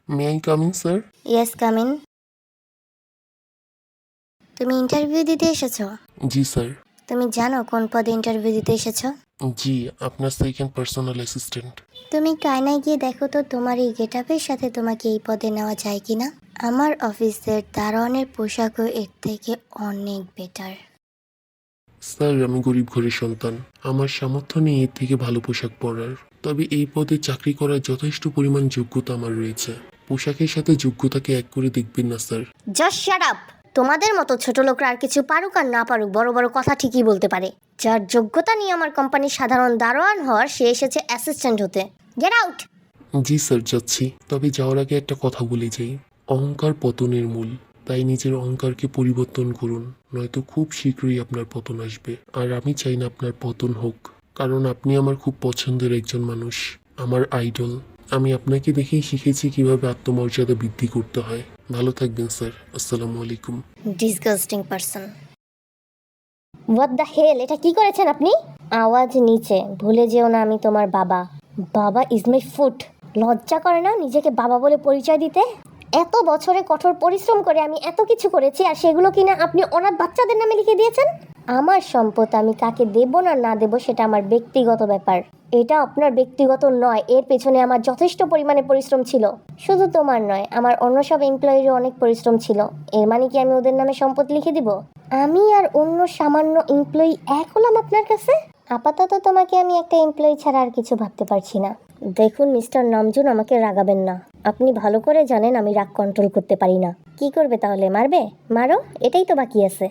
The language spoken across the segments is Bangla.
May I come in sir? Yes, come in. তুমি ইন্টারভিউ দিতে এসেছো? জি স্যার। তুমি জানো কোন পদে ইন্টারভিউ দিতে এসেছো? জি, আপনার সেকেন্ড পার্সোনাল অ্যাসিস্ট্যান্ট। তুমি একটু আয়নায় গিয়ে দেখো তো তোমার এই গেটআপের সাথে তোমাকে এই পদে নেওয়া যায় কিনা। আমার অফিসের দারোয়ানের পোশাকও এর থেকে অনেক বেটার। স্যার, আমি গরিব ঘরের সন্তান। আমার সামর্থ্য নেই এর থেকে ভালো পোশাক পরার। তবে এই পদে চাকরি করার যথেষ্ট পরিমাণ যোগ্যতা আমার রয়েছে। পোশাকের সাথে যোগ্যতাকে এক করে দেখবেন না স্যার। Just shut up. তোমাদের মতো ছোট লোকরা আর কিছু পারুক আর না পারুক, বড় বড় কথা ঠিকই বলতে পারে। যার যোগ্যতা নিয়ে আমার কোম্পানির সাধারণ দারোয়ান হওয়ার, সে এসেছে অ্যাসিস্ট্যান্ট হতে। Get out. জি স্যার, যাচ্ছি। তবে যাওয়ার আগে একটা কথা বলে যাই। অহংকার পতনের মূল। তাই নিজের অহংকারকে পরিবর্তন করুন, নয়তো খুব শীঘ্রই আপনার পতন আসবে। আর আমি চাই না আপনার পতন হোক, কারণ আপনি আমার খুব পছন্দের একজন মানুষ, আমার আইডল। আমি আপনাকে দেখেই শিখেছি কিভাবে আত্মমর্যাদা বৃদ্ধি করতে হয়। ভালো থাকবেন স্যার। আসসালামু আলাইকুম। Disgusting person. What the hell, এটা কি করেছেন আপনি? আওয়াজ নিচে। ভুলে যেও না আমি তোমার বাবা। বাবা ইজ মাই ফুট। লজ্জা করে না নিজেকে বাবা বলে পরিচয় দিতে? এত বছরে কঠোর পরিশ্রম করে আমি এত কিছু করেছি, আর সেগুলো কিনা আপনি অনাথ বাচ্চাদের নামে লিখে দিয়েছেন। আমার সম্পদ আমি কাকে দেব না দেব সেটা আমার ব্যক্তিগত ব্যাপার। এটা আপনার ব্যক্তিগত নয়। এর পেছনে আমার যথেষ্ট পরিমাণে পরিশ্রম ছিল। শুধু তোমার নয়, আমার অন্য সব এমপ্লয়িরও অনেক পরিশ্রম ছিল। এর মানে কি আমি ওদের নামে সম্পদ লিখে দিব? আমি আর অন্য সামান্য এমপ্লয়ি এক হলাম আপনার কাছে? আপাতত তোমাকে আমি একটা এমপ্লয়ি ছাড়া আর কিছু ভাবতে পারছি না। দেখুন মিস্টার নামজুন, আমাকে রাগাবেন না। আপনি ভালো করে জানেন আমি রাগ কন্ট্রোল করতে পারি না। কি করবে তাহলে? মারবে? মারো, এটাই তো বাকি আছে।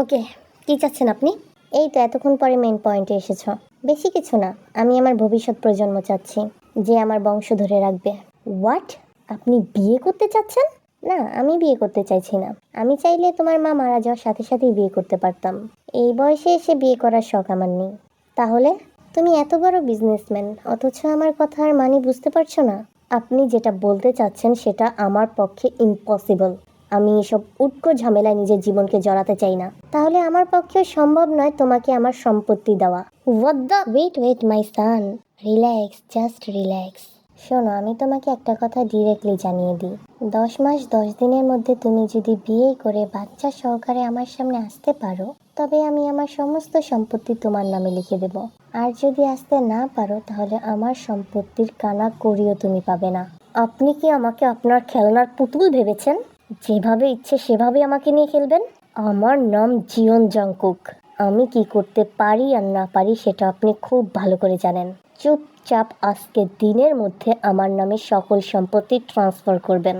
ওকে, কি চাচ্ছেন আপনি? এই তো এতক্ষণ পরে মেইন পয়েন্টে এসেছো। বেশি কিছু না, আমি আমার ভবিষ্যৎ প্রজন্ম চাচ্ছি, যে আমার বংশ ধরে রাখবে। হোয়াট? আপনি বিয়ে করতে চাচ্ছেন? না, আমি বিয়ে করতে চাইছি না। আমি চাইলে তোমার মা মারা যাওয়ার সাথে সাথেই বিয়ে করতে পারতাম। এই বয়সে এসে বিয়ে করার শখ আমার নেই। তাহলে? তুমি এত বড় বিজনেসম্যান, অথচ আমার কথার মানে বুঝতে পারছো না? আপনি যেটা বলতে চাচ্ছেন সেটা আমার পক্ষে ইম্পসিবল। আমি এসব উটকো ঝামেলায় নিজের জীবনকে জড়াতে চাই না। তাহলে আমার পক্ষেও সম্ভব নয় তোমাকে আমার সম্পত্তি দেওয়া। What the? Wait my son, relax, just relax. শোনো, আমি তোমাকে একটা কথা ডিরেক্টলি জানিয়ে দিই। 10 মাস 10 দিনের মধ্যে তুমি যদি বিয়ে করে বাচ্চা সহকারে আমার সামনে আসতে পারো, তবে আমি আমার সমস্ত সম্পত্তি তোমার নামে লিখে দেব। আর যদি আসতে না পারো, তাহলে আমার সম্পত্তির কানা করিও তুমি পাবে না। আপনি কি আমাকে আপনার খেলনার পুতুল ভেবেছেন? যেভাবে ইচ্ছে সেভাবে আমাকে নিয়ে খেলবেন? আমার নাম জিওন জংকুক। আমি কি করতে পারি আর না পারি সেটা আপনি খুব ভালো করে জানেন। চুপচাপ আজকে দিনের মধ্যে আমার নামে সকল সম্পত্তি ট্রান্সফার করবেন।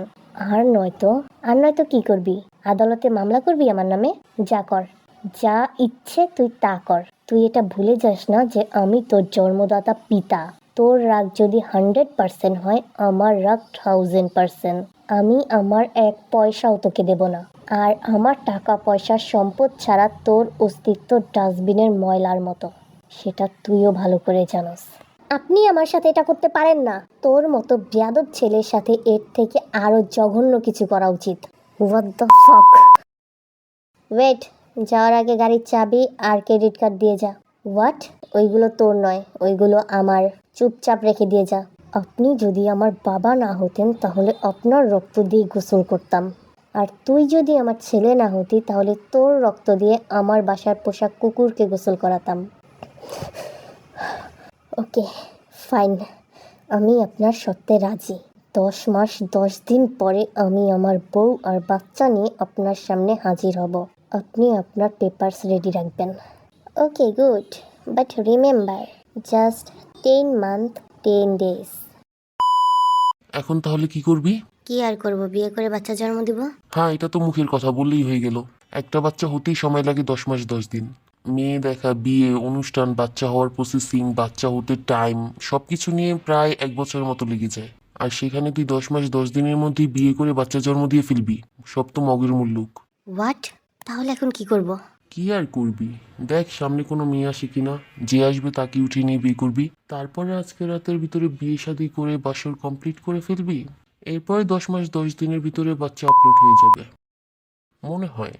আর নয়তো কি করবি? আদালতে মামলা করবি আমার নামে? যা কর, যা ইচ্ছে তুই তা কর। তুই এটা ভুলে যাস না যে আমি তোর জন্মদাতা পিতা। তোর রাগ যদি 100% হয়, আমার রাগ 1000%। আমি আমার 1 পয়সাও তোকে দেব না। আর আমার টাকা পয়সা সম্পদ ছাড়া তোর অস্তিত্ব ডাস্টবিনের ময়লার মতো, সেটা তুইও ভালো করে জানোস। আপনি আমার সাথে এটা করতে পারেন না। তোর মতো বেয়াদব ছেলের সাথে এর থেকে আরো জঘন্য কিছু করা উচিত। What the fuck? ওয়েট, যাওয়ার আগে গাড়ির চাবি আর ক্রেডিট কার্ড দিয়ে যা। হোয়াট? ওইগুলো তোর নয়, ওইগুলো আমার। চুপচাপ রেখে দিয়ে যা। আপনি যদি আমার বাবা না হতেন তাহলে আপনার রক্ত দিয়ে গোসল করতাম। আর তুই যদি আমার ছেলে না হতি তাহলে তোর রক্ত দিয়ে আমার বাসার পোষা কুকুরকে গোসল করাতাম। ওকে, ফাইন, আমি আপনার শর্তে রাজি। 10 মাস 10 দিন পরে আমি আমার বউ আর বাচ্চা নিয়ে আপনার সামনে হাজির হব। আপনি আপনার পেপারস রেডি রাখবেন। Okay, good, but remember, just 10 month 10 days. এখন তাহলে কি করবি? কি আর করব, বিয়ে করে বাচ্চা জন্ম দিব। হ্যাঁ, এটা তো মুখের কথা বললেই হয়ে গেল। একটা বাচ্চা হতেই সময় লাগে 10 মাস 10 দিন। মেয়ে দেখা, বিয়ে, অনুষ্ঠান, বাচ্চা হওয়ার প্রসেসিং, বাচ্চা হতে টাইম, সবকিছু নিয়ে প্রায় 1 বছরের মতো লেগে যায়। আর সেখানে তুই 10 মাস 10 দিনের মধ্যেই বিয়ে করে বাচ্চা জন্ম দিয়ে ফেলবি? সব তো মগের মুল্লুক। হোয়াট? তাহলে এখন কি করব? কি আর করবি, দেখ সামনে কোনো মেয়ে আসে কিনা। যে আসবে তাকে উঠিয়ে নিয়ে বিয়ে করবি। তারপরে আজকে রাতের ভিতরে বিয়ে শাদী করে বাসর কমপ্লিট করে ফেলবি। এরপরে 10 মাস 10 দিনের ভিতরে বাচ্চা আপলোড হয়ে যাবে মনে হয়।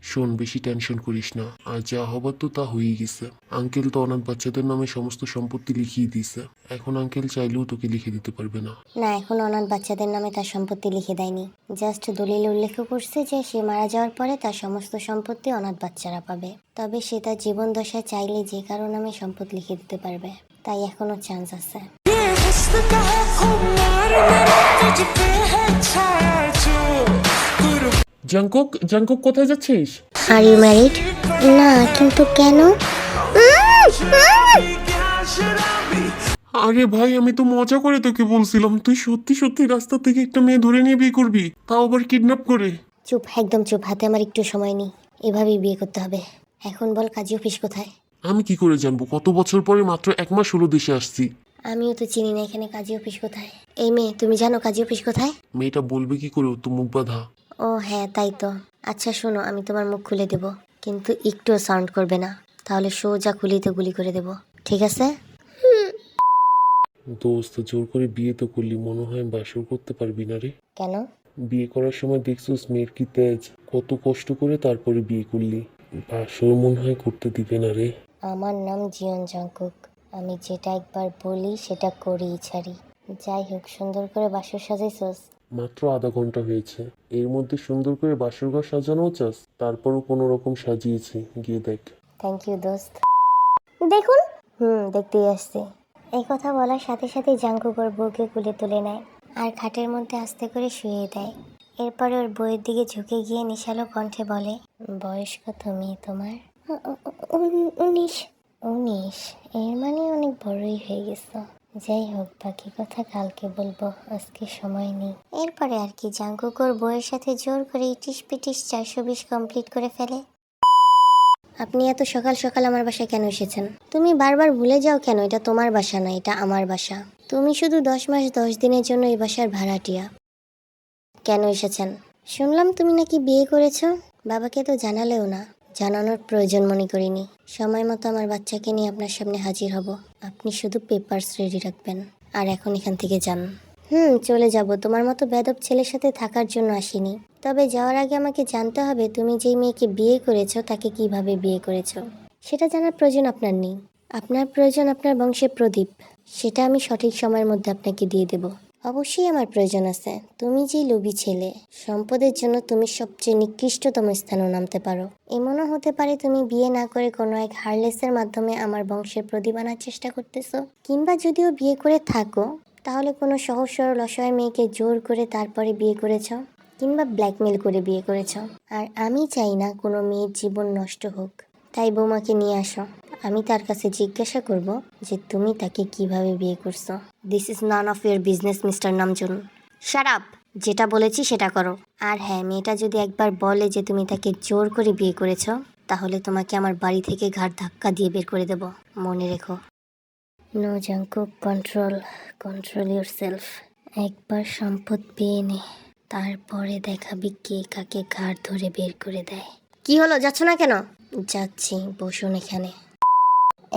শোন, বেশি টেনশন করিস না, আর যা হবার তো তা হয়েই গেছে। আঙ্কেল তো অনাথ বাচ্চাদের নামে সমস্ত সম্পত্তি লিখিয়ে দিয়েছে। এখন আঙ্কেল চাইলেও তোকে লিখে দিতে পারবে না। না, এখন অনাথ বাচ্চাদের নামে তার সম্পত্তি লিখে দেয়নি, জাস্ট দলিল উল্লেখ করছে যে সে মারা যাওয়ার পরে তার সমস্ত সম্পত্তি অনাথ বাচ্চারা পাবে। তবে সে তার জীবন দশায় চাইলে যে কারো নামে সম্পদ লিখে দিতে পারবে, তাই এখনো চান্স আছে। জাঙ্কুক, জাঙ্কুক কোথায় যাচ্ছিস? Are you married? না, কিন্তু কেন? আরে ভাই, আমি তো মজা করে তোকে বলছিলাম, তুই সত্যি সত্যি রাস্তা থেকে একটা মেয়ে ধরে নিয়ে বিয়ে করবি, তাও আবার কিডন্যাপ করে। চুপ, একদম চুপ, হাতে আমার একটু সময় নেই, এভাবেই বিয়ে করতে হবে। এখন বল, কাজী অফিস কোথায়? আমি কি করে জানবো? কত বছর পরে মাত্র 1 মাস হলো দেশে আসছি। আমিও তো চিনি না এখানে কাজী অফিস কোথায়। এই মেয়ে, তুমি জানো কাজী অফিস কোথায়? মেয়েটা বলবে কি করে? ও তো মুখ বাঁধা। ও হ্যাঁ, তাই তো। আচ্ছা শোনো, আমি তোমার মুখ খুলে দেব, কিন্তু একটুও সাউন্ড করবে না, তাহলে সোজা খুলিতে গুলি করে দেব, ঠিক আছে? দোস্ত, জোর করে বিয়ে তো করলি, মনে হয় বাসর করতে পারবি না রে। কেন? বিয়ে করার সময় দেখছিস মেয়ের কি তেজ, কত কষ্ট করে তারপরে বিয়ে করলি, বাসর মনে হয় করতে দিবে না রে। আমার নাম জিয়ন জাংকুক, আমি যেটা একবার বলি সেটা করেই ছাড়ি। যাই হোক, সুন্দর করে বাসর সাজাইছস? মাত্র আধা ঘন্টা হয়েছে, এর মধ্যে সুন্দর করে বাসর ঘর সাজানো চাস? তারপরও কোনো রকম সাজিয়েছি, গিয়ে দেখ। থ্যাংক ইউ দোস্ত। দেখুন। দেখতেই আসছি। এই কথা বলার সাথে সাথে জাংকুক ওর বউকে কুলে তুলে নেয় আর খাটের মধ্যে আস্তে করে শুয়ে দেয়। এরপরে ওর বউয়ের দিকে ঝুঁকে গিয়ে নিশালো কণ্ঠে বলে, বয়স কত মেয়ে তোমার? 19। 19? এর মানে অনেক বড়ই হয়ে গেছে। যাই হোক, বাকি কথা কালকে বলবো, আজকে সময় নেই। এরপরে আর কি, জাংকুক ওর বউয়ের সাথে জোর করে ইটিস পিটিস 420 কমপ্লিট করে ফেলে। আপনি এত সকাল সকাল আমার বাসায় কেন এসেছেন? তুমি বারবার ভুলে যাও কেন, এটা তোমার বাসা না, এটা আমার বাসা। তুমি শুধু 10 মাস 10 দিনের জন্য এই বাসার ভাড়াটিয়া। কেন এসেছেন? শুনলাম তুমি নাকি বিয়ে করেছো। বাবাকে তো জানালেও না। জানানোর প্রয়োজন মনে করিনি। সময় মতো আমার বাচ্চাকে নিয়ে আপনার সামনে হাজির হব। আপনি শুধু পেপারস রেডি রাখবেন, আর এখন এখান থেকে যান। চলে যাব। তোমার মতো বেয়াদব ছেলের সাথে থাকার জন্য আসিনি। তবে যাওয়ার আগে আমাকে জানতে হবে তুমি যেই মেয়েকে বিয়ে করেছো তাকে কিভাবে বিয়ে করেছো। সেটা জানার প্রয়োজন আপনার নেই। আপনার প্রয়োজন আপনার বংশের প্রদীপ। সেটা আমি সঠিক সময়ের মধ্যে আপনাকে দিয়ে দেব। অবশ্যই আমার প্রয়োজন আছে। তুমি যে লোভী ছেলে, সম্পদের জন্য তুমি সবচেয়ে নিকৃষ্টতম স্থানেও নামতে পারো। এমনও হতে পারে তুমি বিয়ে না করে কোনো এক হারলেসের মাধ্যমে আমার বংশের প্রদীপ আনার চেষ্টা করতেছো, কিংবা যদিও বিয়ে করে থাকো তাহলে কোনো সহজ সরল অসহায় মেয়েকে জোর করে তারপরে বিয়ে করেছ, কিংবা ব্ল্যাকমেল করে বিয়ে করেছ। আর আমি চাই না কোনো মেয়ের জীবন নষ্ট হোক। তাই বৌমাকে নিয়ে আসো, আমি তার কাছে জিজ্ঞাসা করব যে তুমি তাকে কিভাবে বিয়ে করছো। This is none of your business mister Namjoon. Shut up! যেটা বলেছি সেটা করো। আর হ্যাঁ, মেয়েটা যদি একবার বলে যে তুমি তাকে জোর করে বিয়ে করেছো, তাহলে তোমাকে আমার বাড়ি থেকে ঘাড় ধাক্কা দিয়ে বের করে দেব, মনে রেখো। No Jungkook, control yourself. একবার সম্পদ পেয়ে নে, তারপরে দেখাবি কে কাকে ঘাড় ধরে বের করে দেয়। কি হলো, যাচ্ছ না কেন? যাচ্ছি, বসুন এখানে।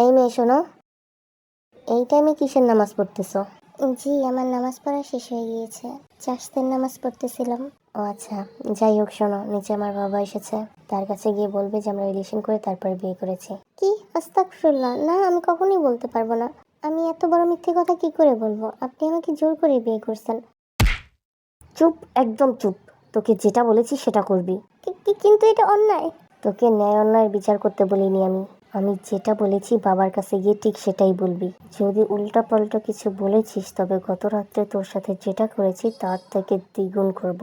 এই মেয়ে শোনো, এই টাইমে কিসের নামাজ পড়তেছো? জি, আমার নামাজ পড়া শেষ হয়ে গিয়েছে, চাষতের নামাজ পড়তেছিলাম। ও আচ্ছা, যাই হোক শোনো, নিচে আমার বাবা এসেছে, তার কাছে গিয়ে বলবে যে আমরা রিলেশন করে তারপরে বিয়ে করেছি। কি? আস্তাগফিরুল্লাহ! না, আমি কখনোই বলতে পারবো না। আমি এত বড় মিথ্যে কথা কি করে বলবো? আপনি আমাকে জোর করে বিয়ে করছেন। চুপ, একদম চুপ। তোকে যেটা বলেছি সেটা করবি। কিন্তু এটা অন্যায়। তোকে ন্যায় অন্যায়ের বিচার করতে বলিনি আমি যেটা বলেছি বাবার কাছে গিয়ে ঠিক সেটাই বলবি। যদি উল্টা পাল্টা কিছু বলেছিস তবে গত রাত্রে তোর সাথে যেটা করেছি তার থেকে দ্বিগুণ করব।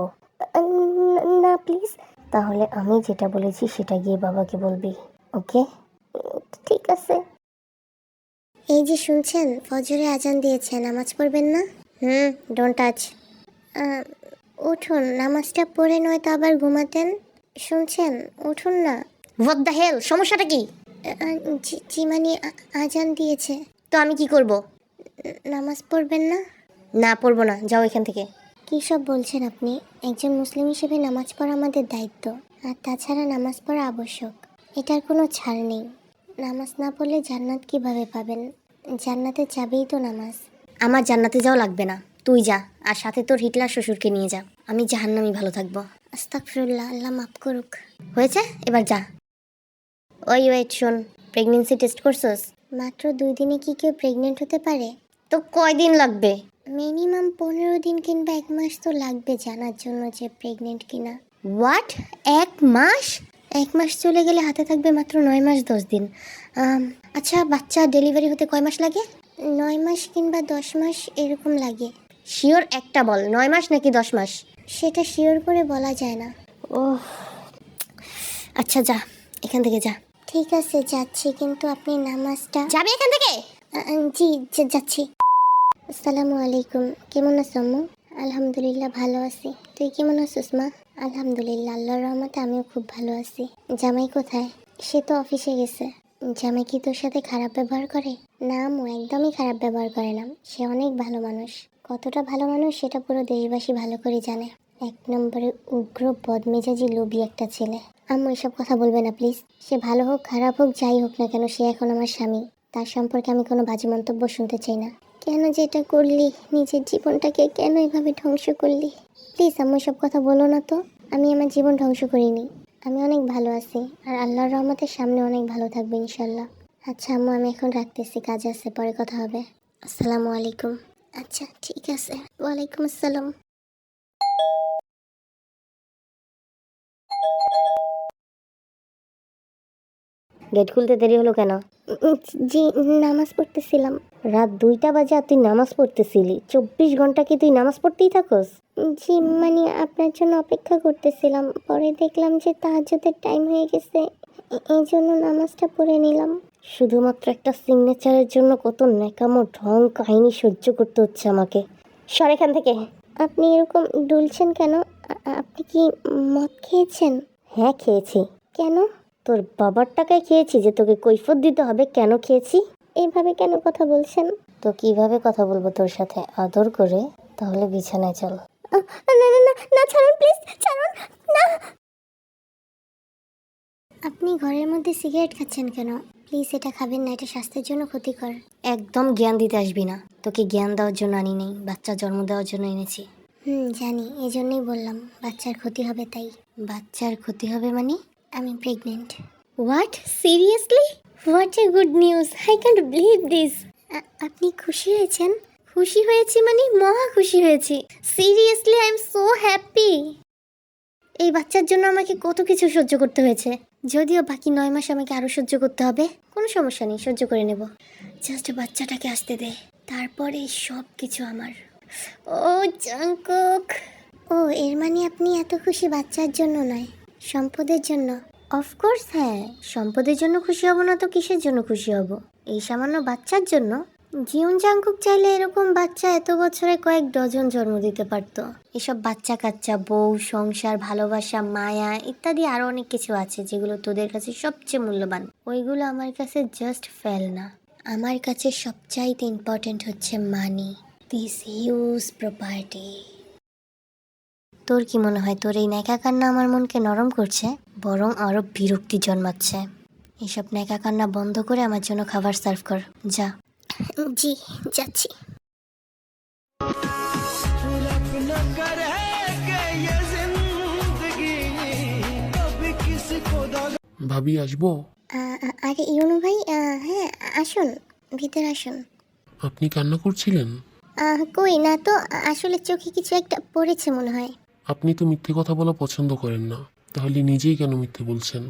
না প্লিজ। তাহলে আমি যেটা বলেছি সেটা গিয়ে বাবাকে বলবি, ওকে? ঠিক আছে। এই যে শুনছেন, ফজরে আজান দিয়েছে, নামাজ পড়বেন না? Don't touch. উঠুন, নামাজটা পড়ে নয়তো আবার ঘুমাতেন। শুনছেন, উঠুন না। হোয়াট দ্য হেল, সমস্যাটা কি? জি মানে আজান দিয়েছে। তো আমি কি করব? নামাজ পড়বেন না? না, পড়বো না, যাও এখান থেকে। কী সব বলছেন আপনি? একজন মুসলিম হিসেবে নামাজ পড়া আমাদের দায়িত্ব, আর তাছাড়া নামাজ পড়া আবশ্যক। এটার কোনো ছাড় নেই। নামাজ না পড়লে জান্নাত কিভাবে পাবেন? জান্নাতের চাবিই তো নামাজ। আমার জান্নাতে যাওয়া লাগবে না, তুই যা, আর সাথে তোর হিটলার শ্বশুরকে নিয়ে যা। আমি জাহান্নামই ভালো থাকবো। আস্তাগফিরুল্লাহ, আল্লাহ মাফ করুক। হয়েছে, এবার যা। ওই ওয়েট, শোন, প্রেগনেন্সি টেস্ট করছস? মাত্র 2 দিনে কি কেউ প্রেগনেন্ট হতে পারে? তো কয়দিন লাগবে? মিনিমাম 15 দিন কিংবা 1 মাস তো লাগবে জানার জন্য যে প্রেগনেন্ট কিনা। হোয়াট? 1 মাস? 1 মাস চলে গেলে হাতে থাকবে মাত্র 9 মাস 10 দিন। আচ্ছা, বাচ্চা ডেলিভারি হতে কয় মাস লাগে? 9 মাস কিংবা 10 মাস এরকম লাগে। শিওর একটা বল, 9 মাস নাকি 10 মাস? সেটা শিওর করে বলা যায় না। ওহ, আচ্ছা যা, এখান থেকে যা। ঠিক আছে যাচ্ছি, কিন্তু আপনি নামাজটা। যাবি এখান থেকে? জি যাচ্ছি। আসসালামু আলাইকুম, কেমন আছো আম্মু? আলহামদুলিল্লাহ ভালো আছি, তুই কেমন আছিস মা? আলহামদুলিল্লাহ, আল্লাহর রহমতে আমিও খুব ভালো আছি। জামাই কোথায়? সে তো অফিসে গেছে। জামাই কি তোর সাথে খারাপ ব্যবহার করে? না আম্মু, একদমই খারাপ ব্যবহার করে না, সে অনেক ভালো মানুষ। কতটা ভালো মানুষ সেটা পুরো দেশবাসী ভালো করে জানে। 1 নম্বরে উগ্র বদমেজাজি লোভী একটা ছেলে। আম্মু এসব কথা বলবে না প্লিজ। সে ভালো হোক খারাপ হোক যাই হোক না কেন, সে এখন আমার স্বামী। তার সম্পর্কে আমি কোনো বাজে মন্তব্য শুনতে চাই না। কেন যে এটা করলি? নিজের জীবনটাকে কেন এভাবে ধ্বংস করলি? প্লিজ আম্মু সব কথা বলো না তো। আমি আমার জীবন ধ্বংস করিনি, আমি অনেক ভালো আছি, আর আল্লাহর রহমতের সামনে অনেক ভালো থাকবো ইনশাল্লাহ। আচ্ছা আম্মু, আমি এখন রাখতেছি, কাজ আছে, পরে কথা হবে। আসসালামু আলাইকুম। আচ্ছা ঠিক আছে, ওয়ালাইকুম আসসালাম। গেট খুলতে দেরি হলো কেন? জি, নামাজ পড়তেছিলাম। রাত 2টা বাজে আর তুই নামাজ পড়তেছিলি? 24 ঘন্টা কি তুই নামাজ পড়তেই থাকস? জি মানে আপনার জন্য অপেক্ষা করতেছিলাম, পরে দেখলাম যে তাহাজ্জুদের টাইম হয়ে গেছে, এই জন্য নামাজটা পড়ে নিলাম। শুধুমাত্র একটা সিগনেচারের জন্য কত ন্যাকামো ঢং কাহিনী সহ্য করতে হচ্ছে আমাকে। সর এখান থেকে। আপনি এরকম ডুলছেন কেন? আপনি কি মদ খেয়েছেন? হ্যাঁ খেয়েছি। কেন? তোর বাবার টাকায় খেয়েছি যে তোকে কৈফিয়ত দিতে হবে কেন খেয়েছি। এইভাবে কেন কথা বলছেন? তো কিভাবে কথা বলবো তোর সাথে? আদর করে। তাহলে বিছানায় চল। না না না না, ছাড়ুন প্লিজ, ছাড়ুন না। আপনি ঘরের মধ্যে সিগারেট খাচ্ছেন কেন? প্লিজ এটা খাবেন না, এটা স্বাস্থ্যের জন্য ক্ষতিকর। একদম জ্ঞান দিতে আসবি না, তোকে জ্ঞান দেওয়ার জন্য আনি নেই, বাচ্চা জন্ম দেওয়ার জন্য এনেছি। জানি, এজন্যই বললাম, বাচ্চার ক্ষতি হবে তাই। বাচ্চার ক্ষতি হবে মানে? আমি pregnant. What? Seriously? What a good news, I can't believe this. আপনি খুশি হয়েছেন? খুশি হয়েছি মানে মহা খুশি হয়েছি। Seriously I am so happy. এই বাচ্চার জন্য আমাকে কত কিছু সহ্য করতে হয়েছে, যদিও বাকি 9 মাস আমাকে আরো সহ্য করতে হবে। কোনো সমস্যা নেই, সহ্য করে নেব। জাস্ট বাচ্চাটাকে আসতে দে, তারপরে সব কিছু আমার। ও জাঙ্কুক। ও, এর মানে আপনি এত খুশি বাচ্চার জন্য নয়, সম্পদের জন্য? অফকোর্স হ্যাঁ, সম্পদের জন্য খুশি হব না তো কিসের জন্য খুশি হব? এই সামান্য বাচ্চার জন্য। জিউন জাংকুক চাইলে এরকম বাচ্চা এত বছরে কয়েক ডজন জন্ম দিতে পারতো। এসব বাচ্চা কাচ্চা, বউ, সংসার, ভালোবাসা, মায়া ইত্যাদি আরো অনেক কিছু আছে যেগুলো তোদের কাছে সবচেয়ে মূল্যবান। ওইগুলো আমার কাছে জাস্ট ফেল না। আমার কাছে সবচাইতে ইম্পর্টেন্ট হচ্ছে মানি, দিস হিউজ প্রপার্টি। তোর কি মনে হয় তোর এই ন্যাকা কান্না আমার মনকে নরম করছে? বরং আরো বিরক্তি জন্মাচ্ছে। এসব ন্যাকা কান্না বন্ধ করে আমার জন্য খাবার সার্ভ কর, যা। জি যাচ্ছি। ভাবি আসবো? আরে ইউনু ভাই, হ্যাঁ আসুন, ভিতরে আসুন। আপনি কান্না করছিলেন? কই না তো, আসলে চোখে কিছু একটা পড়েছে মনে হয়। আপনি তো মিথ্যে কথা বলা পছন্দ করেন না, তাহলে নিজেই কেন মিথ্যে বলছেন?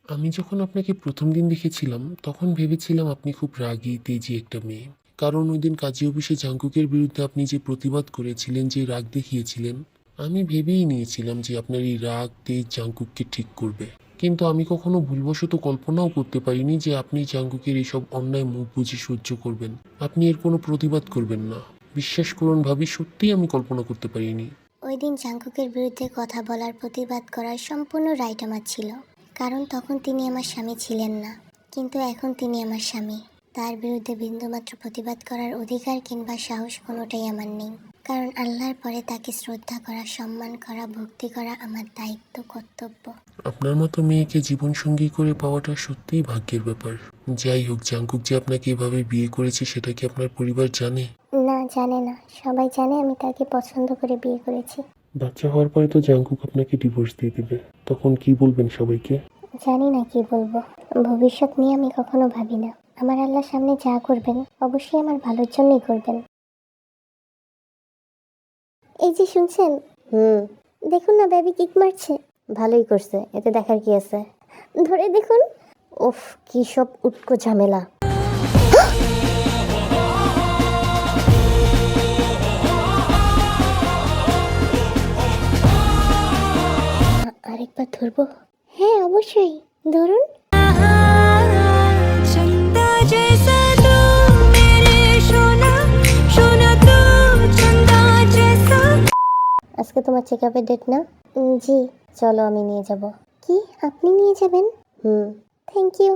আমি যখন আপনাকে প্রথম দিন দেখেছিলাম তখন ভেবেছিলাম আপনি খুব রাগী তেজি একটা মেয়ে, কারণ ওই দিন কাজী অফিসে জাঙ্কুকের বিরুদ্ধে আপনি যে প্রতিবাদ করেছিলেন, যে রাগ দেখিয়েছিলেন, আমি ভেবেই নিয়েছিলাম যে আপনার এই রাগ তেজ জাঙ্কুককে ঠিক করবে। কিন্তু আমি কখনো ভুলবশত কল্পনাও করতে পারিনি যে আপনি জাঙ্কুকের এইসব অন্যায় মুখ বুঝে সহ্য করবেন, আপনি এর কোনো প্রতিবাদ করবেন না। বিশ্বাস করুন ভাবি, সত্যিই আমি কল্পনা করতে পারিনি। ওই দিন জাঙ্কুকের বিরুদ্ধে কথা বলার, প্রতিবাদ করার সম্পূর্ণ রাইট আমার ছিল, কারণ তখন তিনি আমার স্বামী ছিলেন না। কিন্তু এখন তিনি আমার স্বামী, তার বিরুদ্ধে বিন্দুমাত্র প্রতিবাদ করার অধিকার কিংবা সাহস কোনোটাই আমার নেই। কারণ আল্লাহর পরে তাকে শ্রদ্ধা করা, সম্মান করা, ভক্তি করা আমার দায়িত্ব, কর্তব্য। আপনার মতো মেয়েকে জীবনসঙ্গী করে পাওয়াটা সত্যিই ভাগ্যের ব্যাপার। যাই হোক, জাঙ্কুক যে আপনাকে এভাবে বিয়ে করেছে সেটা কি আপনার পরিবার জানে? না, জানে না। সবাই জানে আমি তাকে পছন্দ করে বিয়ে করেছি। বাচ্চা হওয়ার পরে তো জাঙ্কুক আপনাকে ডিভোর্স দিয়ে দিবে, তখন কি বলবেন সবাইকে? জানি না কি বলবো, ভবিষ্যৎ নিয়ে আমি কখনো ভাবি না। আমার আল্লাহর সামনে যা করবেন অবশ্যই আমার ভালোর জন্যই করবেন। এই যে শুনছেন? দেখুন না, বেবি কিক মারছে। ভালোই করছে, এতে দেখার কি আছে, ধরে দেখুন। উফ, কি সব উটকো ঝামেলা। আরেকবার ধরবো? হ্যাঁ অবশ্যই, ধরুন। चंदा जैसा तू मेरे सोना सोना तू चंदा जैसा। আজকে তোমার চেক আপের ডেট না? জি। চলো আমি নিয়ে যাব। কি, আপনি নিয়ে যাবেন? Thank you.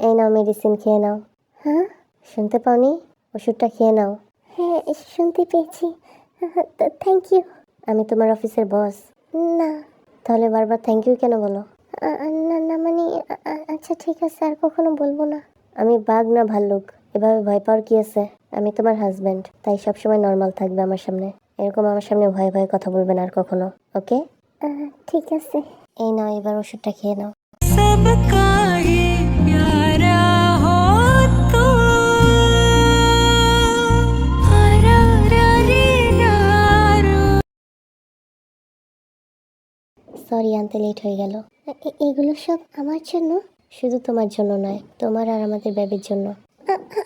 এই নাও মেডিসিন, খেয়ে নাও। হ্যাঁ, শুনতে পাওনি? ওষুধটা খেয়ে নাও। হ্যাঁ শুনতে পেয়েছি, থ্যাংক ইউ। আমি তোমার অফিসের বস না। তাহলে বারবার থ্যাংক ইউ কেন বলো? না না মানে আচ্ছা ঠিক আছে, আর কখনো বলবো না। আমি বাঘ না ভাল্লুক, এভাবে ভয় পাওয়ার কি আছে? আমি তোমার হাজব্যান্ড, তাই সবসময় নর্মাল থাকবে আমার সামনে। এরকম আমার সামনে ভয়ে ভয়ে কথা বলবে না আর কখনো, ওকে? ঠিক আছে। এই নাও, এবার ওষুধটা খেয়ে নাও। सबका ही प्यारा हो तो हरा रे नारो। সরি, আনতে লেট হয়ে গেল। এগুলো সব আমার জন্য? শুধু তোমার জন্য নয়, তোমার আর আমাদের বেবির জন্য।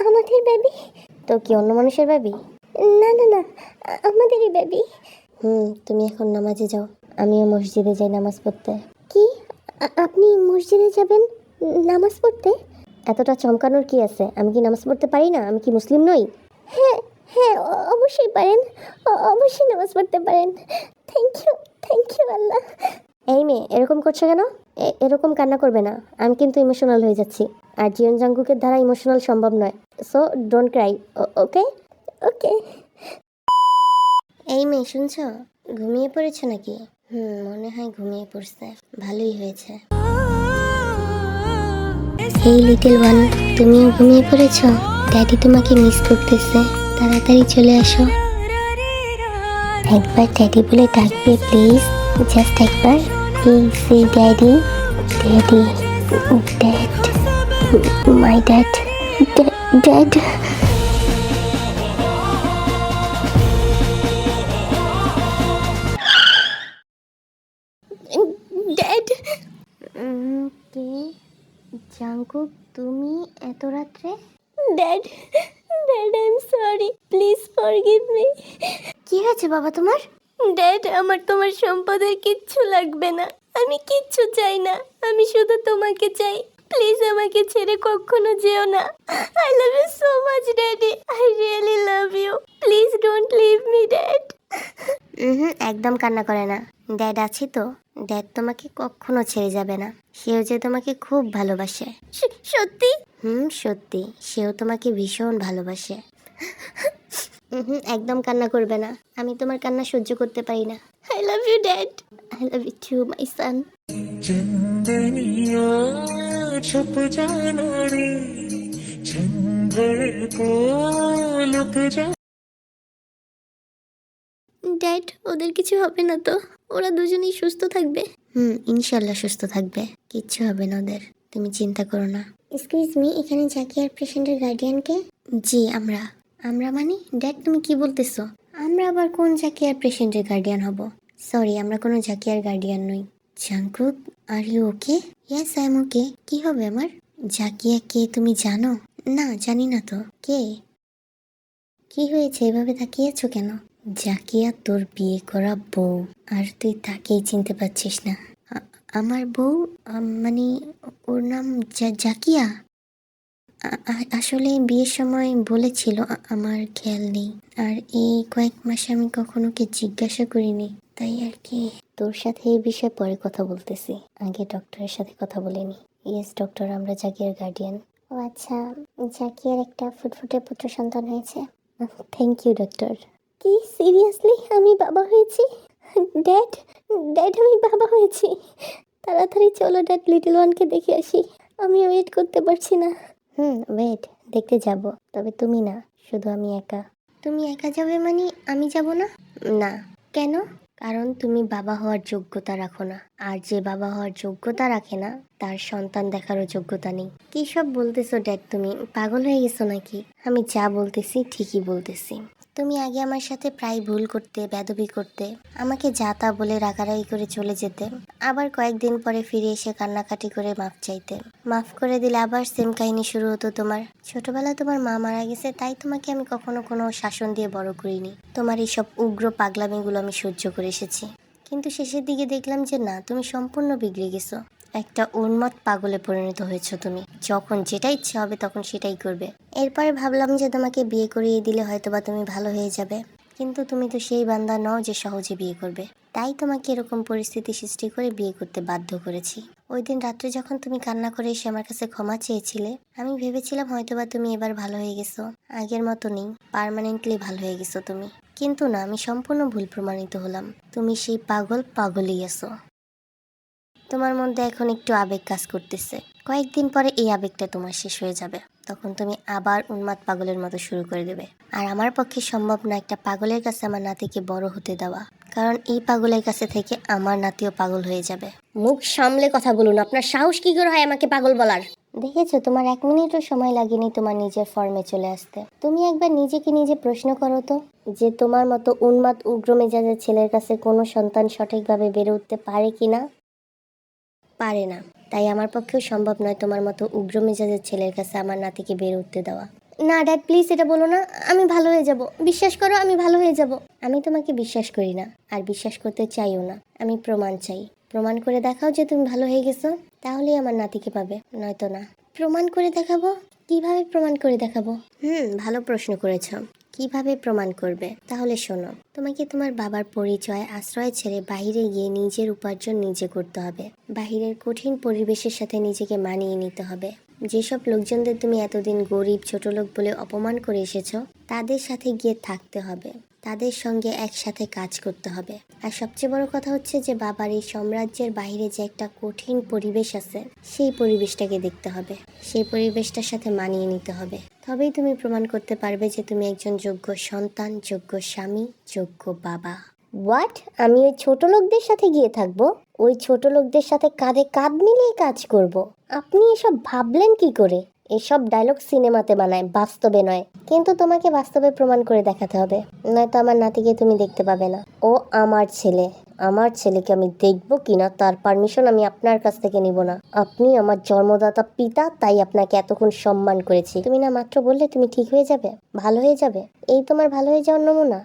আমাদের বেবি? তো কি অন্য মানুষের বেবি? না না না, আমাদেরই বেবি। তুমি এখন নামাজে যাও, আমিও মসজিদে যাই নামাজ পড়তে। কি, আপনি মসজিদে যাবেন নামাজ পড়তে? এতটা চমকানোর কি আছে? আমি কি নামাজ পড়তে পারি না? আমি কি মুসলিম নই? হ্যাঁ হ্যাঁ, অবশ্যই পারেন, অবশ্যই নামাজ পড়তে পারেন। থ্যাংক ইউ আল্লাহ। এই মেয়ে, এরকম করছো কেন? এরকম কান্না করবে না, আমি কিন্তু ইমোশনাল হয়ে যাচ্ছি, আর জিয়ন জাঙ্কুকের দ্বারা ইমোশনাল সম্ভব নয়। সো ডোন্ট ক্রাই, ওকে? ওকে। এই মেয়ে শুনছো? ঘুমিয়ে পড়েছো নাকি? মনে হয় ঘুমিয়ে পড়ছে, ভালোই হয়েছে। এই লিটল ওয়ান, তুমিও ঘুমিয়ে পড়েছো? ড্যাডি তোমাকে মিস করতেছে, তাড়াতাড়ি চলে আসো। একবার ড্যাডি বলে ডাকবে প্লিজ, জাস্ট একবার। Please say daddy, daddy, dad, my dad, dad. Dad. K? Jungkook, তুমি এত রাত্রে? Dad, dad I am sorry, please forgive me. কি হয়েছে বাবা তোমার? ড্যাড, আমার তোমার সম্পদের কিচ্ছু লাগবে না, আমি কিচ্ছু চাই না, আমি শুধু তোমাকে চাই। প্লিজ আমাকে ছেড়ে কখনো যেও না। I love you so much daddy, I really love you, please don't leave me dad. একদম কান্না করে না, ড্যাড আছি তো। ড্যাড তোমাকে কখনো ছেড়ে যাবে না, সেও যে তোমাকে খুব ভালোবাসে। সত্যি? সত্যি, সেও তোমাকে ভীষণ ভালোবাসে। একদম কান্না করবে না, আমি তোমার কান্না সহ্য করতে পারি না। I love you dad, I love you too my son. चंदनिया छुप जाना रे चंद्र को लुक जा। ড্যাড, ওদের কিছু হবে না তো? ওরা দুজনেই সুস্থ থাকবে? ইনশাল্লাহ সুস্থ থাকবে, কিচ্ছু হবে না ওদের, তুমি চিন্তা করো না। এক্সকিউজ মি, এখানে জাকিয়ার পেশেন্টের গার্ডিয়ানকে? জি আমরা। আমরা মানে? ড্যাড তুমি কি বলতেছো? আমরা আবার কোন জাকিয়ার পেশেন্টের গার্ডিয়ান হব? সরি, আমরা কোনো জাকিয়ার গার্ডিয়ান নই। Jungkook, are you okay? Yes I am okay. কি হবে আমার? জাকিয়া কে তুমি জানো? না জানি না তো, কে? কি হয়েছে, এভাবে তাকিয়েছো কেন? জাকিয়া তোর বিয়ে করা বউ, আর তুই তাকেই চিনতে পারছিস না? আমার বউ? মানে ওর নাম জাকিয়া? আসলে বিয়ের সময় বলেছিল, আমার খেয়াল নেই, আর এই কয়েক মাসে আমি কখনো কি জিজ্ঞাসা করিনি, তাই আর কি। তোর সাথে এই বিষয়ে পরে কথা বলতেছি, আগে ডক্টরের সাথে কথা বলে নি। ইয়েস ডক্টর, আমরা জাকিয়ার গার্ডিয়ান। ও আচ্ছা, জাকিয়ার একটা ফুটফুটে পুত্র সন্তান হয়েছে। Thank you doctor. কি সিরিয়াসলি আমি বাবা হয়েছি? ড্যাড, ড্যাড আমি বাবা হয়েছি। তাড়াতাড়ি চলো ড্যাড, লিটল ওয়ানকে দেখে আসি, আমি ওয়েট করতে পারছি না। ওয়েট, দেখতে যাব, তবে তুমি না, শুধু আমি একা। তুমি একা যাবে মানে আমি যাব না? না। কেন? কারণ তুমি বাবা হওয়ার যোগ্যতা রাখো না, আর যে বাবা হওয়ার যোগ্যতা রাখে না তার সন্তান দেখারও যোগ্যতা নেই। কি সব বলতেছো ড্যাড, তুমি পাগল হয়ে গেছো নাকি? আমি যা বলতেছি ঠিকই বলতেছি। তুমি আগে আমার সাথে প্রায় ভুল করতে, বেয়াদবি করতে, আমাকে যা তা বলে রাগারাগি করে চলে যেতে, আবার কয়েকদিন পরে ফিরে এসে কান্নাকাটি করে মাফ চাইতে। মাফ করে দিলে আবার সেম কাহিনী শুরু হতো তোমার। ছোটবেলায় তোমার মা মারা গেছে, তাই তোমাকে আমি কখনো কোনো শাসন দিয়ে বড় করিনি। তোমার এইসব উগ্র পাগলামিগুলো আমি সহ্য করে এসেছি, কিন্তু শেষের দিকে দেখলাম যে না, তুমি সম্পূর্ণ বিগড়ে গেছো। একটা উন্মাদ পাগলে পরিণত হয়েছো তুমি। যখন যেটা ইচ্ছে হবে তখন সেটাই করবে। এরপরে ভাবলাম যে তোমাকে বিয়ে করিয়ে দিলে হয়তোবা তুমি ভালো হয়ে যাবে, কিন্তু তুমি তো সেই বান্দা নও যে সহজে বিয়ে করবে। তাই তোমাকে এরকম পরিস্থিতি সৃষ্টি করে বিয়ে করতে বাধ্য করেছি। ওই দিন রাত্রে যখন তুমি কান্না করে এসে আমার কাছে ক্ষমা চেয়েছিলে, আমি ভেবেছিলাম হয়তোবা তুমি এবার ভালো হয়ে গেছো, আগের মতো নেই, পার্মানেন্টলি ভালো হয়ে গেছো তুমি। কিন্তু না, আমি সম্পূর্ণ ভুল প্রমাণিত হলাম। তুমি সেই পাগলই আছো। তোমার মধ্যে এখন একটু আবেগ কাজ করতেছে, কয়েকদিন পরে এই আবেগটা তোমার শেষ হয়ে যাবে। তখন তুমি আবার উন্মাদ পাগলের মতো শুরু করে দেবে। আর আমার পক্ষে সম্ভব না একটা পাগলের কাছে আমার নাতিকে বড় হতে দেওয়া, কারণ এই পাগলের কাছে থেকে আমার নাতিও পাগল হয়ে যাবে। মুখ সামলে কথা বলুন, আপনার সাহস কি করে হয় আমাকে পাগল বলার? দেখেছো, তোমার 1 মিনিটও সময় লাগেনি তোমার নিজের ফর্মে চলে আসতে। তুমি একবার নিজেকে নিজে প্রশ্ন করো তো, যে তোমার মতো উন্মাদ উগ্র মেজাজের ছেলের কাছে কোনো সন্তান সঠিকভাবে বেড়ে উঠতে পারে কিনা? পারে না। তাই আমার পক্ষেও সম্ভব নয় তোমার মতো উগ্র মেজাজের ছেলের কাছে আমার নাতিকে বেড়ে উঠতে দেওয়া। না ড্যাড, প্লিজ এটা বলো না। আমি ভালো হয়ে যাব, বিশ্বাস করো, আমি ভালো হয়ে যাব। আমি তোমাকে বিশ্বাস করি না, আর বিশ্বাস করতে চাইও না। আমি প্রমাণ চাই। প্রমাণ করে দেখাও যে তুমি ভালো হয়ে গেছো, তাহলেই আমার নাতিকে পাবে, নয়তো না। প্রমাণ করে দেখাবো? কিভাবে প্রমাণ করে দেখাবো? ভালো প্রশ্ন করেছো। কিভাবে প্রমাণ করবে? তাহলে শোনো, তোমাকে তোমার বাবার পরিচয় আশ্রয় ছেড়ে বাইরে গিয়ে নিজের উপার্জন নিজে করতে হবে। বাহিরের কঠিন পরিবেশের সাথে নিজেকে মানিয়ে নিতে হবে। যেসব লোকজনদের তুমি এতদিন গরিব ছোট লোক বলে অপমান করে এসেছো, তাদের সাথে গিয়ে থাকতে হবে, তাদের সঙ্গে একসাথে কাজ করতে হবে। আর সবচেয়ে বড় কথা হচ্ছে যে বাবার এই সাম্রাজ্যের বাইরে যে একটা কঠিন পরিবেশ আছে, সেই পরিবেশটাকে দেখতে হবে, সেই পরিবেশটার সাথে মানিয়ে নিতে হবে। তবেই তুমি প্রমাণ করতে পারবে যে তুমি একজন যোগ্য সন্তান, যোগ্য স্বামী, যোগ্য বাবা। হোয়াট? আমি ওই ছোট লোকদের সাথে গিয়ে থাকবো? ওই ছোট লোকদের সাথে কাঁধে কাঁধ মিলিয়ে কাজ করব? আপনি এসব ভাবলেন কি করে? এসব ডায়লগ সিনেমাতে বানায়, বাস্তবে নয়। কিন্তু তোমাকে বাস্তবে প্রমাণ করে দেখাতে হবে, নয়তো আমার নাতিকে তুমি দেখতে পাবে না। ও আমার ছেলে। আমার ছেলেকে আমি দেখবো কিনা তার পারমিশন আমি আপনার কাছ থেকে নিব না। আপনি আমার জন্মদাতা পিতা, তাই আপনাকে এতক্ষণ সম্মান করেছি। তুমি না মাত্র বললে তুমি ঠিক হয়ে যাবে, ভালো হয়ে যাবে। এই তোমার ভালো হয়ে যাওয়ার নমুনা?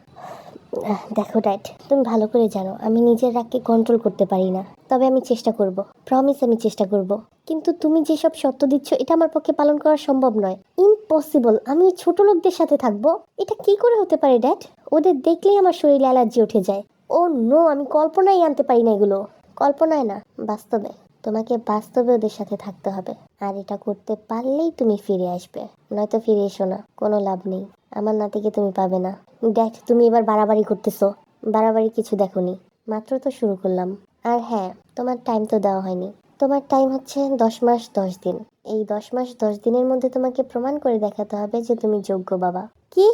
দেখো ড্যাড, তুমি ভালো করে জানো আমি নিজের রাগকে কন্ট্রোল করতে পারি না, তবে আমি চেষ্টা করব, প্রমিস আমি চেষ্টা করব। কিন্তু তুমি যেসব শর্ত দিচ্ছ এটা আমার পক্ষে পালন করা সম্ভব নয়, ইম্পসিবল। আমি এই ছোট লোকদের সাথে থাকবো? এটা কি করে হতে পারে ড্যাড? ওদের দেখলেই আমার শরীরে অ্যালার্জি উঠে যায়। ও নো, আমি কল্পনাই আনতে পারি না এগুলো। কল্পনায় না, বাস্তবে। তোমাকে বাস্তবে ওদের সাথে থাকতে হবে, আর এটা করতে পারলেই তুমি ফিরে আসবে, নয়তো ফিরে এসো না, কোনো লাভ নেই। আমার নাতিকে তুমি পাবে না। দেখ, তুমি এবার বাড়াবাড়ি করতেছো। বাড়াবাড়ি কিছু দেখোনি, মাত্র তো শুরু করলাম। আর হ্যাঁ, তোমার টাইম তো দেওয়া হয়নি। তোমার টাইম হচ্ছে 10 মাস 10 দিন। এই 10 মাস 10 দিনের মধ্যে তোমাকে প্রমাণ করে দেখাতে হবে যে তুমি যোগ্য বাবা। কি?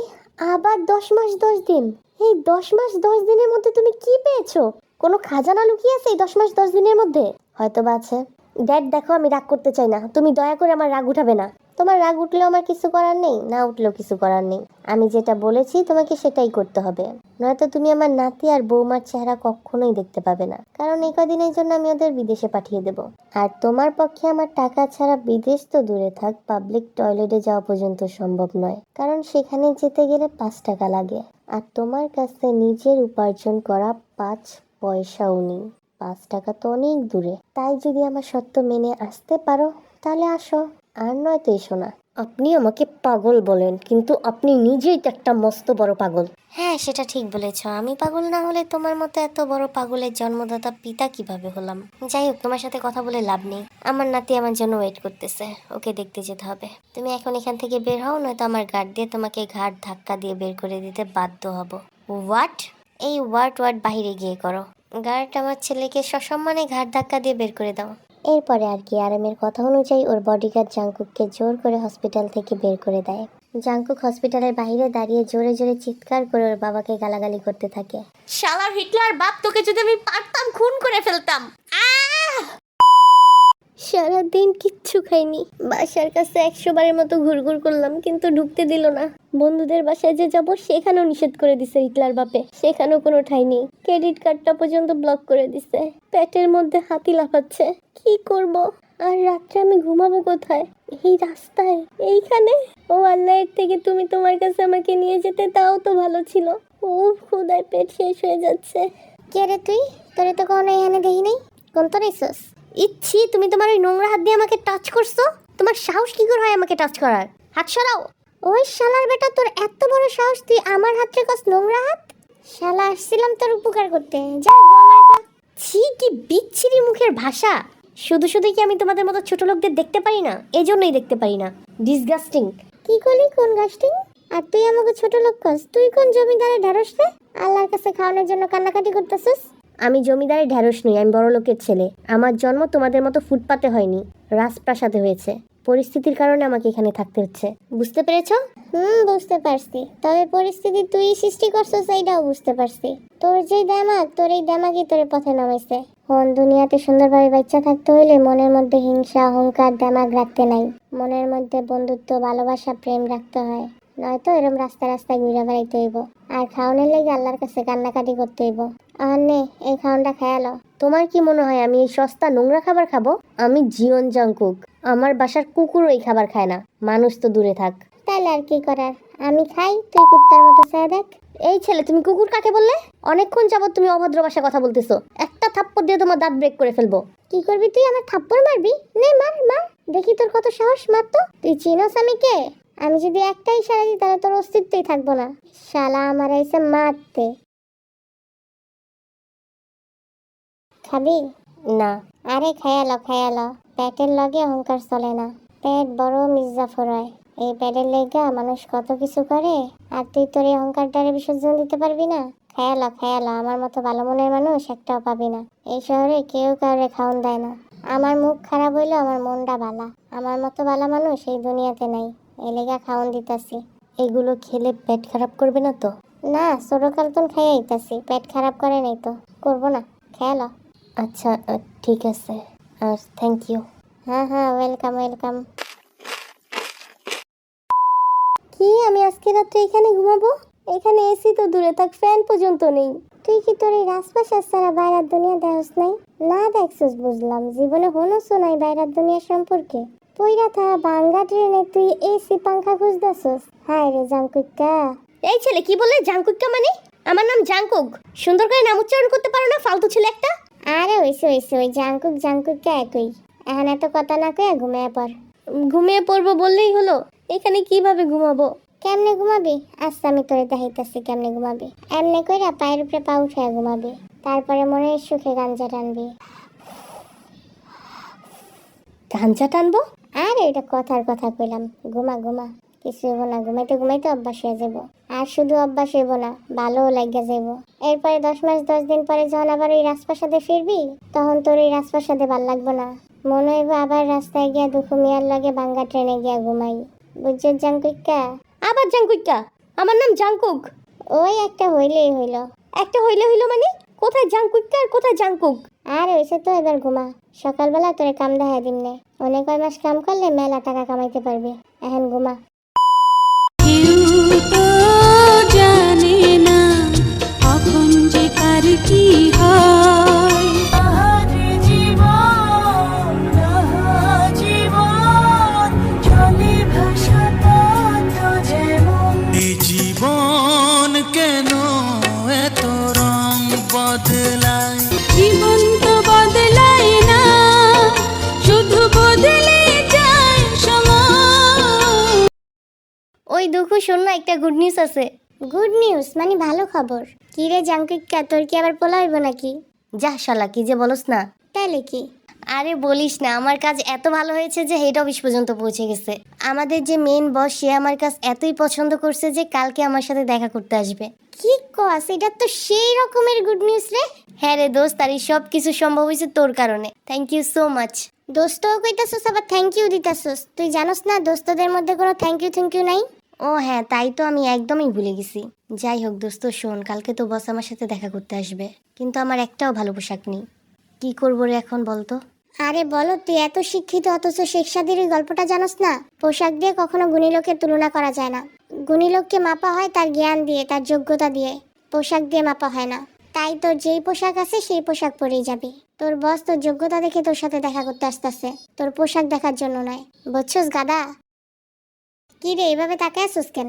আবার 10 মাস 10 দিন? এই 10 মাস 10 দিনের মধ্যে তুমি কি পেয়েছো? কোনো খাজানা লুকিয়ে আছে এই 10 মাস 10 দিনের মধ্যে? হয়তো বা আছে। ড্যাড দেখো, আমি রাগ করতে চাই না, তুমি দয়া করে আমার রাগ উঠাবে না। তোমার রাগ উঠলেও আমার কিছু করার নেই, না উঠলেও কিছু করার নেই। আমি যেটা বলেছি তোমাকে সেটাই করতে হবে, নয়তো তুমি আমার নাতি আর বৌমার চেহারা কখনোই দেখতে পাবে না। কারণ এই কদিনের জন্য আমি ওদের বিদেশে পাঠিয়ে দেব। আর তোমার পক্ষে আমার টাকা ছাড়া বিদেশ তো দূরে থাক, পাবলিক টয়লেটে যাওয়া পর্যন্ত সম্ভব নয়, কারণ সেখানে যেতে গেলে 5 টাকা লাগে। আর তোমার কাছে নিজের উপার্জন করা 5 পয়সাও নেই। 5 টাকা তো অনেক দূরে। তাই যদি আমার সত্য মেনে আসতে পারো তাহলে আসো, আর নয়তো এসো না। আপনি আমাকে পাগল বলেন, কিন্তু আপনি নিজেই তো একটা মস্ত বড় পাগল। হ্যাঁ, সেটা ঠিক বলেছ। আমি পাগল না হলে তোমার মতো এত বড় পাগলের জন্মদাতা পিতা কিভাবে হলাম? যাই হোক, তোমার সাথে কথা বলে লাভ নেই। আমার নাতি আমার জন্য ওয়েট করতেছে, ওকে দেখতে যেতে হবে। তুমি এখন এখান থেকে বের হও, নয়তো আমার গার্ড দিয়ে তোমাকে ঘাট ধাক্কা দিয়ে বের করে দিতে বাধ্য হব। হোয়াট? এই ওয়ার্ড বাহিরে গিয়ে করো। গার্ড, আমার ছেলেকে সসম্মানে ঘাট ধাক্কা দিয়ে বের করে দাও। এরপরে আর কি আরামের কথা অনুযায়ী ওর বডিগার্ড জাংকুককে জোর করে হসপিটাল থেকে বের করে দেয়। জাংকুক হসপিটালের বাইরে দাঁড়িয়ে জোরে জোরে চিৎকার করে ওর বাবাকে গালাগালি করতে থাকে। শালার হিটলার বাপ, তোকে যদি আমি পারতাম খুন করে ফেলতাম। সারাদিন কিচ্ছু খাইনি, বাসার কাছে 100 বারের মতো ঘুরঘুর করলাম কিন্তু ঢুকতে দিল না। বন্ধুদের বাসায় যে যাব সেখানেও নিষেধ করে দিছে হিটলার বাপে, সেখানেও কোনো ঠাঁই নেই। ক্রেডিট কার্ডটা পর্যন্ত ব্লক করে দিছে। পেটের মধ্যে হাতি লাফাচ্ছে, কি করব? আর রাত্রে আমি ঘুমাবো কোথায়? এই রাস্তায়, এইখানে? ও আল্লাহ, এর থেকে তুমি তোমার কাছে আমাকে নিয়ে যেতে, তাও তো ভালো ছিল। ও খোদায়, পেট শেষ হয়ে যাচ্ছে। কে রে তুই? তোরে তো কখনো এখানে দেখি নাই। কোন তোর এসস? ইচ্ছি, তুমি তোমার ওই নোংরা হাত দিয়ে আমাকে টাচ করছো। তোমার সাহস কি করে হয় আমাকে টাচ করার? হাত সরাও। ওই শালার বেটা, তোর এত বড় সাহস, তুই আমার হাতে কাছ নোংরা হাত? শালা, আসছিলাম তোর উপকার করতে, যা আমার। ছি, কি বিচ্ছিরি মুখের ভাষা। শুধু শুধু কি আমি তোমাদের মতো ছোট লোকদের দেখতে পারি না? এজন্যই দেখতে পারি না। ডিসগাস্টিং। কি করলি? কোন গাস্টিং? আর তুই আমাকে ছোট লোক কস? তুই কোন জমিদারের ঢেঁড়স রে? আল্লাহর কাছে খাওয়ানোর জন্য কান্নাকাটি করতেছিস? আমি জমিদারের ঢেঁড়স নই, আমি বড় লোকের ছেলে। আমার জন্ম তোমাদের মতো ফুটপাতে হয়নি, রাজপ্রাসাদে হয়েছে। পরিস্থিতির কারণে আমাকে এখানে থাকতে হচ্ছে, বুঝতে পেরেছো? বুঝতে পারছি, তবে পরিস্থিতি তুই সৃষ্টি করছিস এইটাও বুঝতে পারছি। তোর যেই দেমাগ, তোর এই দেমাগই তোর পথে নামাইছে। হন দুনিয়াতে সুন্দরভাবে বাচ্চা থাকতে হইলে মনের মধ্যে হিংসা, অহংকার, দেমাগ রাখতে নাই। মনের মধ্যে বন্ধুত্ব, ভালোবাসা, প্রেম রাখতে হয়। নয়তো এরম রাস্তায় রাস্তায় ঘুরে বেড়াইতে হইব, আর খাওয়ানোর লেগে আল্লাহর কাছে কান্নাকাটি করতে হইব। আর নে, এই খাওয়ানটা খেয়ালো। তোমার কি মনে হয় আমি এই সস্তা নোংরা খাবার খাবো? আমি জিওন জাংকুক, আমার বাসার কুকুরও এই খাবার খায় না, মানুষ তো দূরে থাক। তাহলে আর কি করার, আমি খাই, তুই কুত্তার মতো চেয়ে দেখ। এই ছেলে, তুমি কুকুর কাকে বললে? অনেকক্ষণ যাবত তুমি অভদ্র ভাষায় কথা বলতেছো। একটা থাপ্পড় দিয়ে তোমার দাঁত ব্রেক করে ফেলবো। কি করবি তুই? আমার থাপ্পড় মারবি? নে মার মার, দেখি তোর কত সাহস, মার তো। তুই চিনোস আমি কে? আমি যদি একটা ইশারা দিই তাহলে তোর অস্তিত্বই থাকবো না। শালা আমার এসে মারতে। খাবি? না। আরে খেয়ালো খেয়ালো, পেটের লগে অহংকার চলে না। পেট বড় মির্জাফর হয়। এই পেটের লেগা মানুষ কত কিছু করে, আর তুই তোর এই অহংকারটারে বিসর্জন দিতে পারবি না? খেয়ালো খেয়ালো, আমার মতো ভালো মনের মানুষ একটাও পাবি না। এই শহরে কেউ কাউরে খাওন দেয় না। আমার মুখ খারাপ হইলো আমার মনটা ভালা। আমার মতো ভালো মানুষ এই দুনিয়াতে নাই, এই লেগা খাওন দিতাছি। এগুলো খেলে পেট খারাপ করবে না তো? না, ছোটকাল তো খাই আইতাছি, পেট খারাপ করে নাই তো, করবো না। খেয়ালো। আচ্ছা ঠিক আছে, আর থ্যাংক ইউ। হ্যাঁ হ্যাঁ, ওয়েলকাম ওয়েলকাম। কি, আমি আজকে রাত্রে এখানে ঘুমাবো? এখানে এসি তো দূরে থাক, ফ্যান পর্যন্ত নেই। তুই কি তোর এই রাজপ্রাসাদ ছাড়া বাইরের দুনিয়া দেখছ নাই? না দেখছিস বুঝলাম, জীবনে হনুসও নাই বাইরের দুনিয়া সম্পর্কে। পইরা থাকা বাঙ্গা ট্রেনে তুই এসি পাংখা খুঁজতেছস? হায় রে জাংকুক্কা। এই ছেলে কি বলে জাংকুক্কা মানে? আমার নাম জাংকুক, সুন্দর করে নাম উচ্চারণ করতে পারো না, ফালতু ছেলে একটা। আরে হইছে হইছে, ওই জাংকুক জাংকুক্কা একই। এখন এত কথা না কয়ে ঘুমিয়ে পড়। ঘুমিয়ে পড়বো বললেই হলো? এখানে কিভাবে ঘুমাবো? কেমনে ঘুমাবি? আচ্ছা আমি তোরে দেখাইতাছি কেমনে ঘুমাবি। এমনে কইরা পায়ের উপরে পা উঠায় ঘুমাবি, তারপরে মনের সুখে গাঞ্জা টানবি। গাঞ্জা টানবো? আরে এটা কথার কথা কইলাম, ঘুমা ঘুমা, কিছু হইব না। ঘুমাইতে ঘুমাইতে অভ্যাস হয়ে যাবো। আর শুধু অভ্যাস হইব না, ভালোও লাগিয়া যাইব। এরপরে 10 মাস 10 দিন পরে যখন আবার ওই রাজপ্রাসাদে ফিরবি, তখন তোর ওই রাজপ্রাসাদে ভাল লাগবে না। মনে হইব আবার রাস্তায় গিয়া দুঃখু মিয়ার লগে বাঙ্গা ট্রেনে গিয়া ঘুমাই। বুঝছো জাংকুক্কা? আবার জাংকুক্কা? আমার নাম জাংকুক। ওই একটা হইলেই হইল। একটা হইলে হইল মানে? কোথায় জাংকুক্কা আর কোথায় জাংকুক? আর হইছে তো, এবার ঘুমা। সকালবেলা তোরে কাম দেখাই দিমনে। অনেক কয় মাস কাম করলে মেলা টাকা কামাইতে পারবি। এখন ঘুমা। কেউ তো জানে না কখন যে কার কি হয়। জীবন চলে ভাষাটা তো যেমন। এই জীবন কেন এত রং বদলায়? জীবন তো বদলায় না, শুধু বদলে যায় সময়। ওই দুঃখু, শোন না, একটা গুড নিউজ আছে। গুড নিউজ মানে ভালো খবর? কি রে জাংকুক্কা, তোর কি আবার পোলা হইব নাকি? যা শালা, কি যে বলস না। তাইলে কি? আরে বলিস না, আমার কাজ এত ভালো হয়েছে যে হেড অফিস পর্যন্ত পৌঁছে গেছে। আমাদের যে মেন বস সে আমার কাজ এতই পছন্দ করছে যে কালকে আমার সাথে দেখা করতে আসবে। কি কস, এটা তো সেই রকমের গুড নিউজ রে। হ্যাঁ রে দোস্ত, আর এই সব কিছু সম্ভব হয়েছে তোর কারণে। Thank you so much. দোস্তও কইতাছস আবার থ্যাংক ইউ দিতাছস? তুই জানোস না দোস্তদের মধ্যে কোনো থ্যাংক ইউ নাই? ও হ্যাঁ, তাই তো আমি একদমই ভুলে গেছি। যাই হোক দোস্ত শোন, কালকে তো বস আমার সাথে দেখা করতে আসবে, কিন্তু আমার একটাও ভালো পোশাক নেই। কি করবো রে এখন বলতো? আরে বলো, তুই এত শিক্ষিত অথচ শেখ সাদির ওই গল্পটা জানোস না? পোশাক দিয়ে কখনো গুণী লোকের তুলনা করা যায় না। গুণী লোককে মাপা হয় তার জ্ঞান দিয়ে, তার যোগ্যতা দিয়ে, পোশাক দিয়ে মাপা হয় না। তাই তোর যেই পোশাক আছে সেই পোশাক পরেই যাবি। তোর বস তোর যোগ্যতা দেখে তোর সাথে দেখা করতে আসতেছে, তোর পোশাক দেখার জন্য নয়। বুঝছস গাদা? কি রে এভাবে তাকায় আছিস কেন?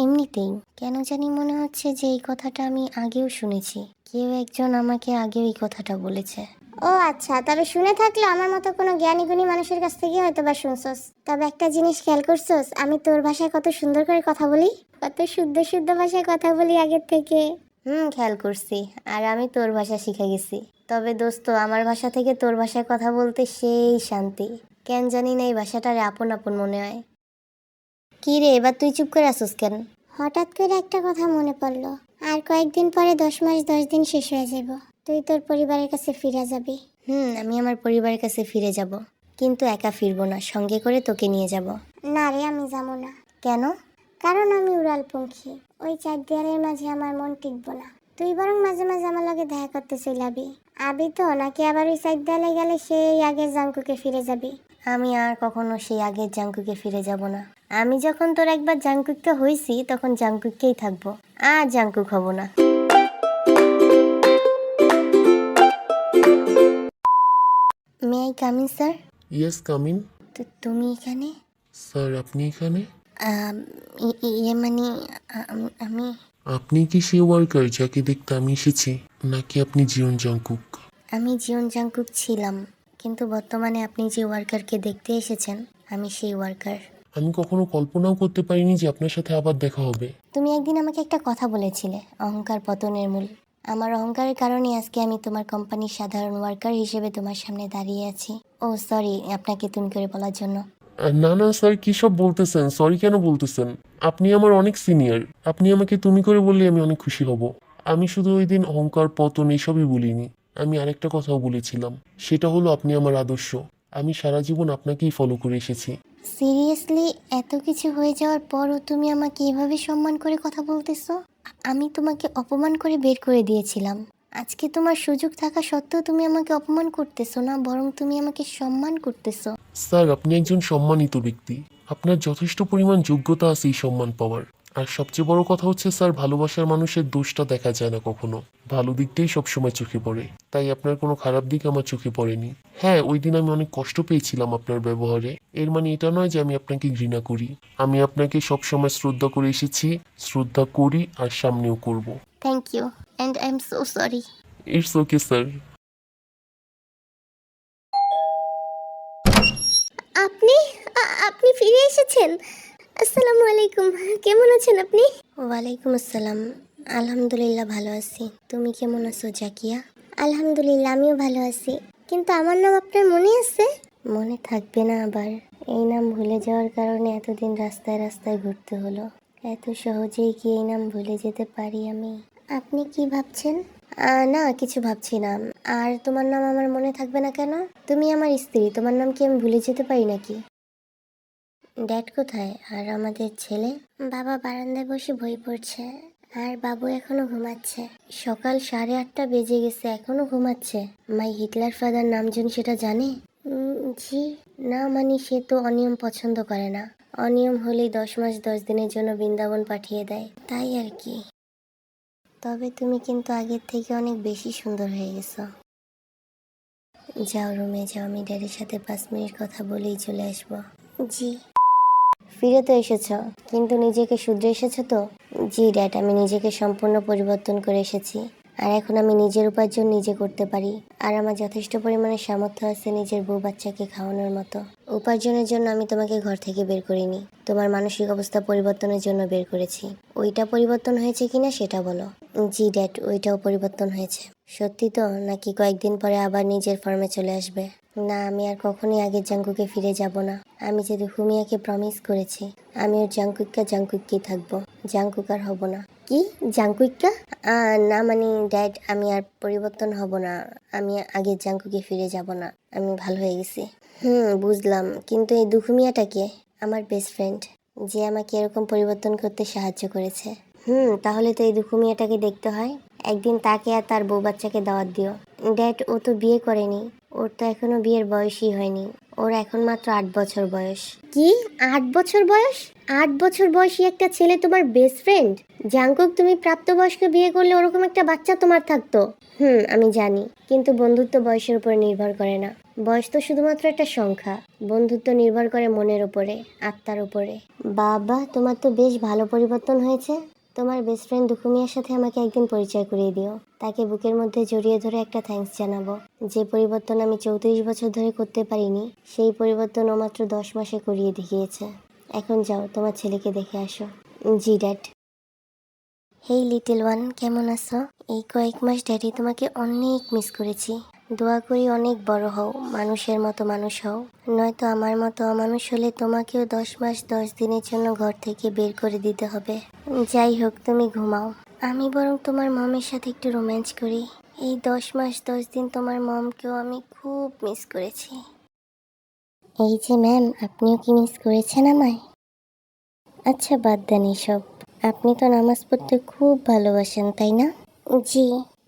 এমনিতেই কেন জানি মনে হচ্ছে যে এই কথাটা আমি আগেও শুনেছি। কেউ একজন আমাকে আগেও এই কথাটা বলেছে। ও আচ্ছা, তবে শুনে থাকলে আমার মতো কোনো জ্ঞানী গুণী মানুষের কাছ থেকে হয়তো বা শুনছস। তবে একটা জিনিস খেয়াল করছস, আমি তোর ভাষায় কত সুন্দর করে কথা বলি, কত শুদ্ধ শুদ্ধ ভাষায় কথা বলি আগের থেকে। খেয়াল করছি, আর আমি তোর ভাষা শিখে গেছি। তবে দোস্ত, আমার ভাষা থেকে তোর ভাষায় কথা বলতে সেই শান্তি। কেন জানি না এই ভাষাটারে আপন আপন মনে হয়। কি রে এবার তুই চুপ করে আসিস কেন? হঠাৎ করে একটা কথা মনে পড়লো। আর কয়েকদিন পরে 10 মাস 10 দিন শেষ হয়ে যাব। তুই তোর পরিবারের কাছে ফিরে যাবি। আমি আমার পরিবারের কাছে ফিরে যাব, কিন্তু একা ফিরবো না, সঙ্গে করে তোকে নিয়ে যাব। না রে, আমি যাবো না। কেন? কারণ আমি উড়ালপঙ্খী, ওই 4 দেয়ালের মাঝে আমার মন টিকবো না। তুই বরং মাঝে মাঝে আমার লগে দেখা করতে চইলাবি। আবি তো, নাকি আবার ওই 4 দেয়ালে গেলে সেই আগের জাঙ্কুকে ফিরে যাবি? আমি আর কখনো সেই আগের জাঙ্কুকে ফিরে যাব না। আমি যখন তোর একবার জাঙ্কুককে হইছি তখন জাঙ্কুককেই থাকবো, আর জাঙ্কুক হব না। May I come in sir? Yes, come in. তো তুমি এখানে? স্যার আপনি এখানে? ইয়ে মানে আমি আপনি কি সে ওয়ার্কার যাকে দেখতে আমি এসেছি, নাকি আপনি জিয়ন জাংকুক? আমি জিয়ন জাংকুক ছিলাম, কিন্তু বর্তমানে আপনি যে ওয়ার্কারকে দেখতে এসেছেন আমি সেই ওয়ার্কার। আমি কখনো কল্পনাও করতে পারিনি যে আপনার সাথে আবার দেখা হবে। তুমি একদিন আমাকে একটা কথা বলেছিলে, অহংকার পতনের মূল। আমার অহংকারের কারণে আজকে আমি তোমার কোম্পানির সাধারণ ওয়ার্কার হিসেবে তোমার সামনে দাঁড়িয়ে আছি। ও সরি আপনাকে তুমি করে বলার জন্য। না না স্যার, কী সব বলতেছেন? সরি কেন বলতেছেন? আপনি আমার অনেক সিনিয়র, আপনি আমাকে তুমি করে বললে আমি অনেক খুশি হব। আমি শুধু ওই দিন অহংকার পতন এইসবই বলিনি, আমি আরেকটা কথাও বলেছিলাম। সেটা হলো আপনি আমার আদর্শ। আমি সারা জীবন আপনাকেই ফলো করে এসেছি। সিরিয়াসলি, এত কিছু হয়ে যাওয়ার পরও তুমি আমাকে এভাবে সম্মান করে কথা বলতেছো? আমি তোমাকে অপমান করে বের করে দিয়েছিলাম, আজকে তোমার সুযোগ থাকা সত্ত্বেও তুমি আমাকে অপমান করতেছো না, বরং তুমি আমাকে সম্মান করতেছো। স্যার আপনি একজন সম্মানিত ব্যক্তি, আপনার যথেষ্ট পরিমাণ যোগ্যতা আছে এই সম্মান পাওয়ার। আর সবচেয়ে বড় কথা হচ্ছে স্যার, ভালোবাসার মানুষের দোষটা দেখা যায় না কখনো, ভালো দিকটাই সবসময় চোখে পড়ে। তাই আপনার কোনো খারাপ দিক আমার চোখে পড়েনি। হ্যাঁ, ওই দিন আমি অনেক কষ্ট পেয়েছিলাম আপনার ব্যবহারে। এর মানে এটা নয় যে আমি আপনাকে ঘৃণা করি। আমি আপনাকে সবসময় শ্রদ্ধা করে এসেছি, শ্রদ্ধা করি, আর সামনেও করব। Thank you, and I am so sorry. It's okay sir. আপনি আপনি ফিরে এসেছেন? আসসালামু আলাইকুম, কেমন আছেন আপনি? ওয়ালাইকুম আসসালাম, আলহামদুলিল্লাহ ভালো আছি। তুমি কেমন আছো জাকিয়া? আলহামদুলিল্লাহ আমিও ভালো আছি। কিন্তু আমার নাম আপনার মনে আছে? মনে থাকবে না আবার? এই নাম ভুলে যাওয়ার কারণে এতদিন রাস্তায় রাস্তায় ঘুরতে হলো। এত সহজেই কি এই নাম ভুলে যেতে পারি আমি? আপনি কি ভাবছেন? না কিছু ভাবছি না। আর তোমার নাম আমার মনে থাকবে না কেন? তুমি আমার স্ত্রী, তোমার নাম কি আমি ভুলে যেতে পারি নাকি? ড্যাড কোথায় আর আমাদের ছেলে? বাবা বারান্দায় বসে বই পড়ছে, আর বাবু এখনো ঘুমাচ্ছে। সকাল 8:30 বেজে গেছে, এখনো ঘুমাচ্ছে। মাই হিটলার ফাদার নামজন সেটা জানে? জি না, মানে সে তো অনিয়ম পছন্দ করে না। অনিয়ম হলেই 10 মাস 10 দিনের জন্য বৃন্দাবন পাঠিয়ে দেয়, তাই আর কি। তবে তুমি কিন্তু আগের থেকে অনেক বেশি সুন্দর হয়ে গেছো। যাও রুমে যাও, আমি ড্যাডির সাথে 5 মিনিট কথা বলেই চলে আসবো। জি। ফিরে তো এসেছো, কিন্তু নিজেকে শুধরে এসেছো তো? জি ড্যাড, আমি নিজেকে সম্পূর্ণ পরিবর্তন করে এসেছি। আর এখন আমি নিজের উপার্জন নিজে করতে পারি, আর আমার যথেষ্ট পরিমাণে সামর্থ্য আছে নিজের বউ বাচ্চাকে খাওয়ানোর মতো। উপার্জনের জন্য আমি তোমাকে ঘর থেকে বের করিনি, তোমার মানসিক অবস্থা পরিবর্তনের জন্য বের করেছি। ওইটা পরিবর্তন হয়েছে কিনা সেটা বলো। জি ড্যাড, ওইটাও পরিবর্তন হয়েছে। সত্যি তো, নাকি কয়েকদিন পরে আবার নিজের ফর্মে চলে আসবে? না, আমি আর কখনোই আগের জাঙ্কুকে ফিরে যাব না। আমি যে দুখুমিয়াকে প্রমিস করেছি, আমি ওর জাঙ্কুককেই থাকবো, জাঙ্কুক আর হব না। কি জাঙ্কুইক্কা? না মানে ড্যাড, আমি আর পরিবর্তন হব না। আমি আগের জাঙ্কুকে ফিরে যাব না। আমি ভালো হয়ে গেছি। বুঝলাম, কিন্তু এই দুখুমিয়াটা কে? আমার বেস্ট ফ্রেন্ড, যে আমাকে এরকম পরিবর্তন করতে সাহায্য করেছে। তাহলে তো এই দুখুমিয়াটাকে দেখতে হয়। একদিন তাকে আর তার বউ বাচ্চাকে দাওয়াত দিও। ড্যাড, ও তো বিয়ে করেনি, ওর তো এখনো বিয়ের বয়সই হয়নি। ওর এখন মাত্র 8 বছর বয়স। কি 8 বছর বয়স? 8 বছর বয়সী একটা ছেলে তোমার বেস্ট ফ্রেন্ড? জাঙ্কুক, তুমি প্রাপ্তবয়স্ক বিয়ে করলে ওরকম একটা বাচ্চা তোমার থাকতো। আমি জানি, কিন্তু বন্ধুত্ব বয়সের উপরে নির্ভর করে না। বয়স তো শুধুমাত্র একটা সংখ্যা। বন্ধুত্ব নির্ভর করে মনের উপরে, আত্মার উপরে। বাবা, তোমার তো বেশ ভালো পরিবর্তন হয়েছে। তোমার বেস্ট ফ্রেন্ড দুখুমিয়ার সাথে আমাকে একদিন পরিচয় করিয়ে দিও। তাকে বুকের মধ্যে জড়িয়ে ধরে একটা থ্যাঙ্কস জানাবো। যে পরিবর্তন আমি 34 বছর ধরে করতে পারিনি, সেই পরিবর্তন ও মাত্র 10 মাসে করিয়ে দেখিয়েছে। এখন যাও, তোমার ছেলেকে দেখে আসো। জি ড্যাড। হেই লিটল ওয়ান, কেমন আছো? এই কয়েক মাস ড্যাডি তোমাকে অনেক মিস করেছি। দোয়া করি অনেক বড় হও, মানুষের মতো মানুষ হও। নয়তো আমার মতো অমানুষ হলে তোমাকেও 10 মাস 10 দিনের জন্য ঘর থেকে বের করে দিতে হবে। যাই হোক, তুমি ঘুমাও। আমি বরং তোমার মমের সাথে একটু রোম্যান্স করি। এই 10 মাস 10 দিন তোমার মমকেও আমি খুব মিস করেছি। এই যে ম্যাম, আপনিও কি মিস করেছেন আমায়? আচ্ছা, বাদ দেন এসব। আপনি তো নামাজ পড়তে খুব ভালোবাসেন, তাই না? জি,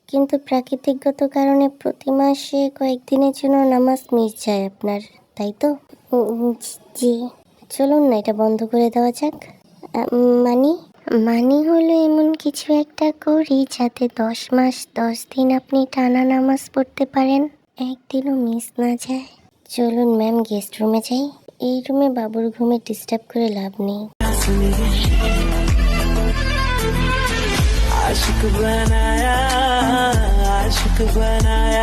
কিন্তু প্রাকৃতিকগত কারণে প্রতি মাসে কয়েকদিনের জন্য নামাজ মিস যায় আপনার, তাই তো? জি। চলুন না, এটা বন্ধ করে দেওয়া যাক। মানি হলো এমন কিছু একটা করি যাতে 10 মাস 10 দিন আপনি টানা নামাজ পড়তে পারেন, একদিনও মিস না যায়। চলুন ম্যাম, গেস্ট রুমে যাই। এই রুমে বাবুর ঘুমে ডিস্টার্ব করে লাভ নেই। आशिक बनाया